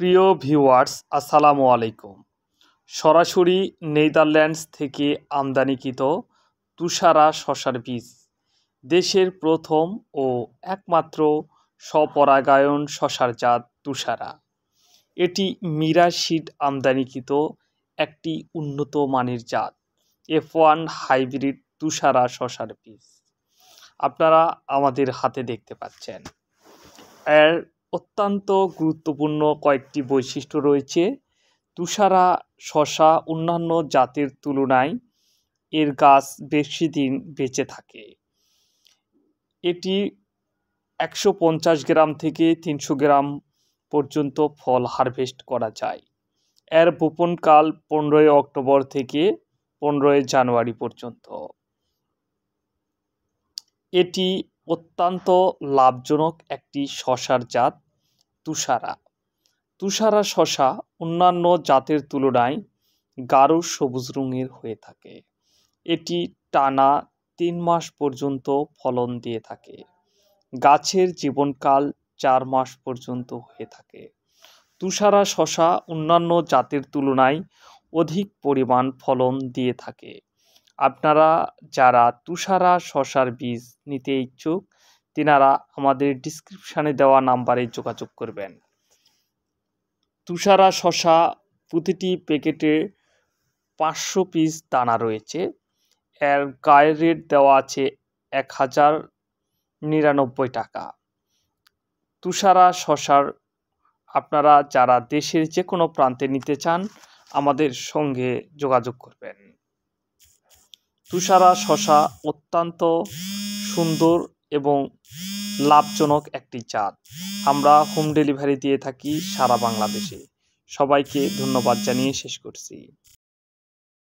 প্রিয় ভিউয়ার্স, আসসালামু আলাইকুম। সরাসরি নেদারল্যান্ডস থেকে আমদানিকৃত তুষারা শসার বীজ দেশের প্রথম ও একমাত্র স্বপরাগায়ন শসার জাত তুষারা। এটি মীরা সিড আমদানিকৃত একটি উন্নত মানের জাত F1 হাইব্রিড তুষারা শসার বীজ আপনারা আমাদের হাতে দেখতে পাচ্ছেন। এর অত্যন্ত গুরুত্বপূর্ণ কয়েকটি বৈশিষ্ট্য রয়েছে। তুষারা শসা অন্যান্য জাতের তুলনায় এর গাছ বেশি দিন বেঁচে থাকে। এটি 150 গ্রাম থেকে 300 গ্রাম পর্যন্ত ফল হারভেস্ট করা যায়। এর বপনকাল 15 অক্টোবর থেকে 15 জানুয়ারি পর্যন্ত। এটি অত্যন্ত লাভজনক একটি শসার জাত তুষারা। তুষারা শসা অন্যান্য জাতের তুলনায় গাঢ় সবুজ রঙের হয়ে থাকে। এটি টানা 3 মাস পর্যন্ত ফলন দিয়ে থাকে। গাছের জীবনকাল 4 মাস পর্যন্ত হয়ে থাকে। তুষারা শসা অন্যান্য জাতের তুলনায় অধিক পরিমাণ ফলন দিয়ে থাকে। আপনারা যারা তুষারা শসার বীজ নিতে ইচ্ছুক তেনারা আমাদের ডিসক্রিপশানে দেওয়া নাম্বারে যোগাযোগ করবেন। তুষারা শসা প্রতিটি প্যাকেটে 500 পিস দানা রয়েছে। এর গায়ের রেট দেওয়া আছে 1099 টাকা। তুষারা শসার আপনারা যারা দেশের যে কোনো প্রান্তে নিতে চান আমাদের সঙ্গে যোগাযোগ করবেন। তুষারা শসা অত্যন্ত সুন্দর এবং লাভজনক একটি জাত। আমরা হোম ডেলিভারি দিয়ে থাকি সারা বাংলাদেশে। সবাইকে ধন্যবাদ জানিয়ে শেষ করছি।